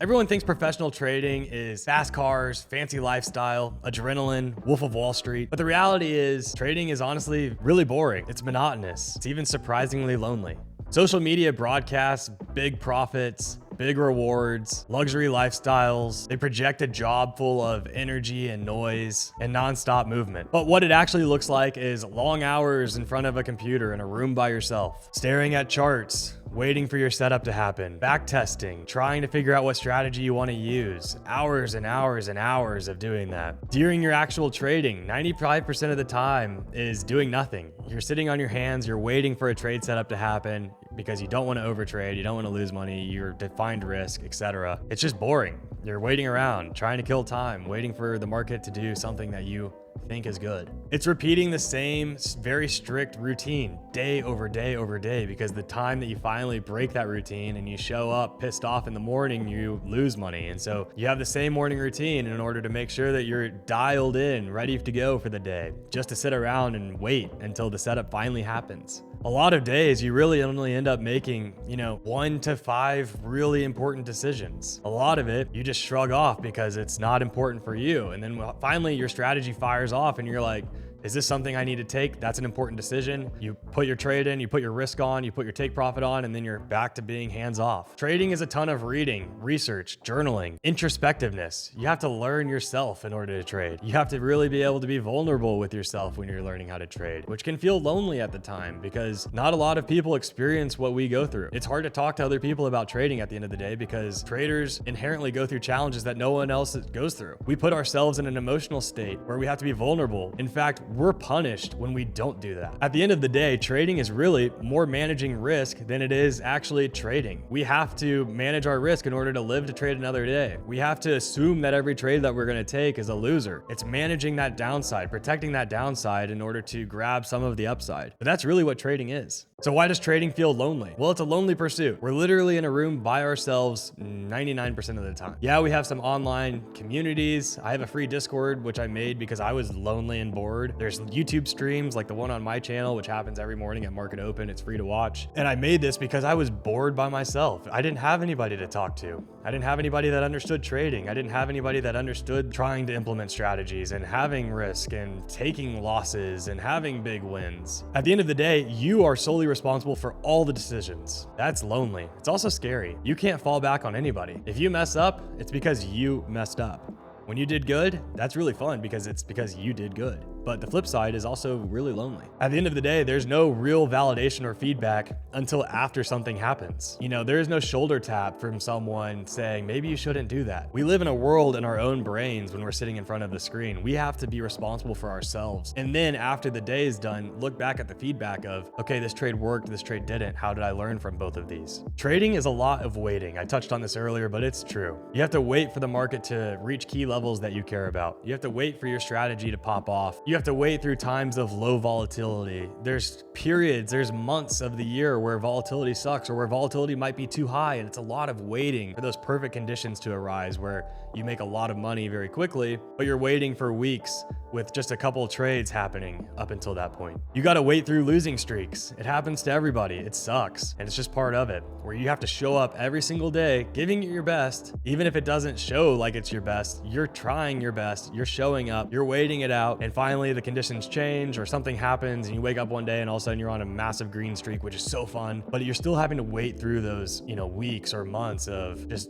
Everyone thinks professional trading is fast cars, fancy lifestyle, adrenaline, Wolf of Wall Street. But the reality is trading is honestly really boring. It's monotonous. It's even surprisingly lonely. Social media broadcasts big profits, big rewards, luxury lifestyles. They project a job full of energy and noise and nonstop movement. But what it actually looks like is long hours in front of a computer in a room by yourself, staring at charts, waiting for your setup to happen, back testing, trying to figure out what strategy you want to use, hours and hours and hours of doing that. During your actual trading, 95% of the time is doing nothing. You're sitting on your hands, you're waiting for a trade setup to happen because you don't want to overtrade, you don't want to lose money, you're defined risk, etc. It's just boring. You're waiting around, trying to kill time, waiting for the market to do something that you think is good. It's repeating the same very strict routine day over day over day, because the time that you finally break that routine and you show up pissed off in the morning, you lose money. And so you have the same morning routine in order to make sure that you're dialed in, ready to go for the day, just to sit around and wait until the setup finally happens. A lot of days you really only end up making, 1 to 5 really important decisions. A lot of it you just shrug off because it's not important for you. And then finally your strategy fires off and you're like, is this something I need to take? That's an important decision. You put your trade in, you put your risk on, you put your take profit on, and then you're back to being hands off. Trading is a ton of reading, research, journaling, introspectiveness. You have to learn yourself in order to trade. You have to really be able to be vulnerable with yourself when you're learning how to trade, which can feel lonely at the time because not a lot of people experience what we go through. It's hard to talk to other people about trading at the end of the day because traders inherently go through challenges that no one else goes through. We put ourselves in an emotional state where we have to be vulnerable. In fact, we're punished when we don't do that. At the end of the day, trading is really more managing risk than it is actually trading. We have to manage our risk in order to live to trade another day. We have to assume that every trade that we're going to take is a loser. It's managing that downside, protecting that downside in order to grab some of the upside. But that's really what trading is. So why does trading feel lonely? Well, it's a lonely pursuit. We're literally in a room by ourselves 99% of the time. Yeah, we have some online communities. I have a free Discord, which I made because I was lonely and bored. There's YouTube streams like the one on my channel, which happens every morning at market open. It's free to watch. And I made this because I was bored by myself. I didn't have anybody to talk to. I didn't have anybody that understood trading. I didn't have anybody that understood trying to implement strategies and having risk and taking losses and having big wins. At the end of the day, you are solely responsible for all the decisions. That's lonely. It's also scary. You can't fall back on anybody. If you mess up, it's because you messed up. When you did good, that's really fun because it's because you did good. But the flip side is also really lonely. At the end of the day, there's no real validation or feedback until after something happens. There is no shoulder tap from someone saying, maybe you shouldn't do that. We live in a world in our own brains when we're sitting in front of the screen. We have to be responsible for ourselves. And then after the day is done, look back at the feedback of, okay, this trade worked, this trade didn't. How did I learn from both of these? Trading is a lot of waiting. I touched on this earlier, but it's true. You have to wait for the market to reach key levels that you care about. You have to wait for your strategy to pop off. You have to wait through times of low volatility. There's periods, there's months of the year where volatility sucks or where volatility might be too high, and it's a lot of waiting for those perfect conditions to arise where you make a lot of money very quickly, but you're waiting for weeks with just a couple of trades happening up until that point. You got to wait through losing streaks. It happens to everybody. It sucks. And it's just part of it, where you have to show up every single day, giving it your best. Even if it doesn't show like it's your best, you're trying your best. You're showing up, you're waiting it out. And finally the conditions change or something happens and you wake up one day and all of a sudden you're on a massive green streak, which is so fun, but you're still having to wait through those, weeks or months of just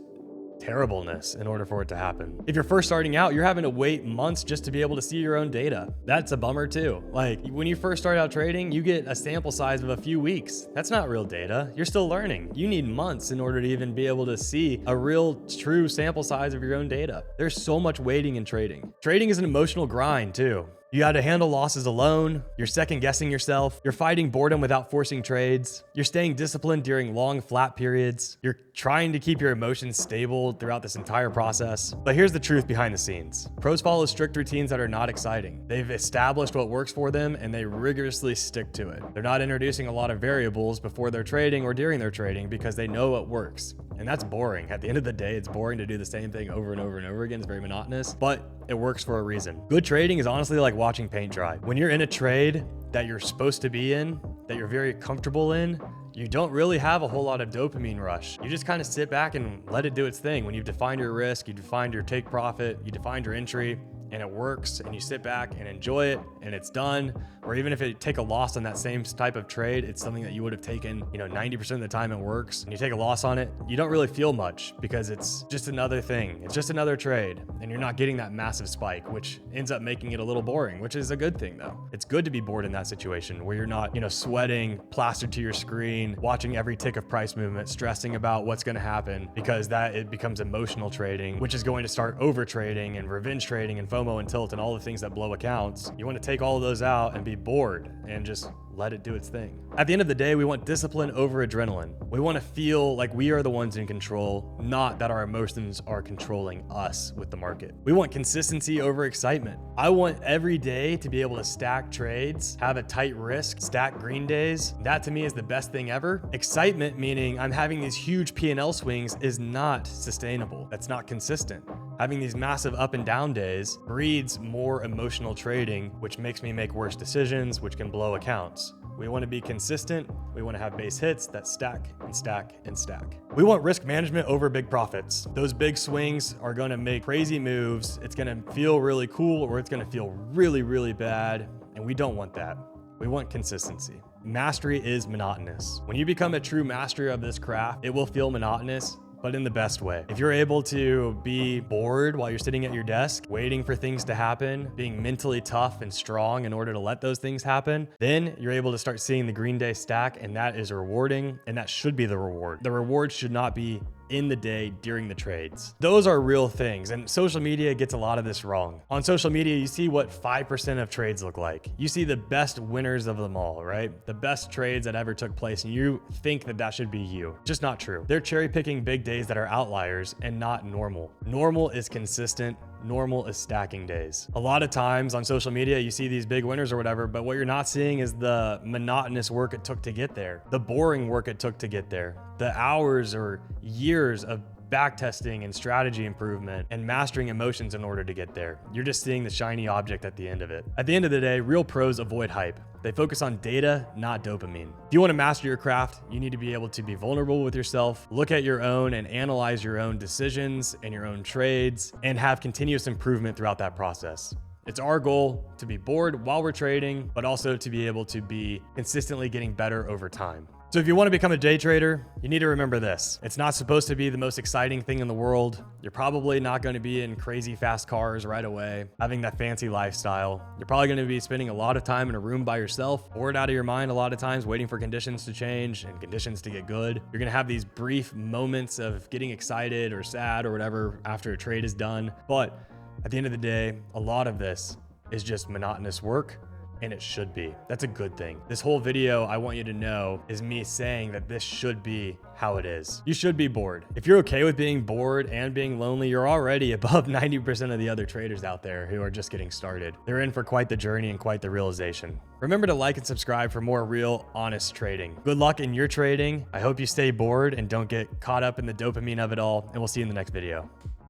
terribleness in order for it to happen. If you're first starting out, you're having to wait months just to be able to see your own data. That's a bummer too. Like when you first start out trading, you get a sample size of a few weeks. That's not real data. You're still learning. You need months in order to even be able to see a real true sample size of your own data. There's so much waiting in trading. Trading is an emotional grind too. You got to handle losses alone. You're second guessing yourself. You're fighting boredom without forcing trades. You're staying disciplined during long flat periods. You're trying to keep your emotions stable throughout this entire process. But here's the truth behind the scenes. Pros follow strict routines that are not exciting. They've established what works for them and they rigorously stick to it. They're not introducing a lot of variables before they're trading or during their trading because they know what works. And that's boring. At the end of the day, it's boring to do the same thing over and over and over again. It's very monotonous, but it works for a reason. Good trading is honestly like watching paint dry. When you're in a trade that you're supposed to be in, that you're very comfortable in, you don't really have a whole lot of dopamine rush. You just kind of sit back and let it do its thing. When you've defined your risk, you defined your take profit, you defined your entry, and it works, and you sit back and enjoy it, and it's done. Or even if you take a loss on that same type of trade, it's something that you would have taken, 90% of the time it works, and you take a loss on it, you don't really feel much because it's just another thing. It's just another trade, and you're not getting that massive spike, which ends up making it a little boring, which is a good thing though. It's good to be bored in that situation where you're not, sweating, plastered to your screen, watching every tick of price movement, stressing about what's going to happen, because it becomes emotional trading, which is going to start over trading and revenge trading and FOMO and tilt and all the things that blow accounts. You want to take all of those out and be bored and just let it do its thing. At the end of the day, we want discipline over adrenaline. We want to feel like we are the ones in control, not that our emotions are controlling us with the market. We want consistency over excitement. I want every day to be able to stack trades, have a tight risk, stack green days. That to me is the best thing ever. Excitement, meaning I'm having these huge P&L swings, is not sustainable. That's not consistent. Having these massive up and down days breeds more emotional trading, which makes me make worse decisions, which can blow accounts. We want to be consistent. We want to have base hits that stack and stack and stack. We want risk management over big profits. Those big swings are going to make crazy moves. It's going to feel really cool, or it's going to feel really, really bad. And we don't want that. We want consistency. Mastery is monotonous. When you become a true master of this craft, it will feel monotonous, but in the best way. If you're able to be bored while you're sitting at your desk, waiting for things to happen, being mentally tough and strong in order to let those things happen, then you're able to start seeing the green day stack, and that is rewarding, and that should be the reward. The reward should not be in the day during the trades. Those are real things, and social media gets a lot of this wrong. On social media, you see what 5% of trades look like. You see the best winners of them all, right? The best trades that ever took place, and you think that that should be you. Just not true. They're cherry picking big days that are outliers and not normal. Normal is consistent. Normal is stacking days. A lot of times on social media, you see these big winners or whatever, but what you're not seeing is the monotonous work it took to get there, the boring work it took to get there, the hours or years of backtesting and strategy improvement and mastering emotions in order to get there. You're just seeing the shiny object at the end of it. At the end of the day, real pros avoid hype. They focus on data, not dopamine. If you want to master your craft, you need to be able to be vulnerable with yourself, look at your own and analyze your own decisions and your own trades, and have continuous improvement throughout that process. It's our goal to be bored while we're trading, but also to be able to be consistently getting better over time. So if you want to become a day trader, you need to remember this. It's not supposed to be the most exciting thing in the world. You're probably not going to be in crazy fast cars right away, having that fancy lifestyle. You're probably going to be spending a lot of time in a room by yourself, bored out of your mind a lot of times, waiting for conditions to change and conditions to get good. You're going to have these brief moments of getting excited or sad or whatever after a trade is done. But at the end of the day, a lot of this is just monotonous work. And it should be. That's a good thing. This whole video, I want you to know, is me saying that this should be how it is. You should be bored. If you're okay with being bored and being lonely, you're already above 90% of the other traders out there who are just getting started. They're in for quite the journey and quite the realization. Remember to like and subscribe for more real, honest trading. Good luck in your trading. I hope you stay bored and don't get caught up in the dopamine of it all, and we'll see you in the next video.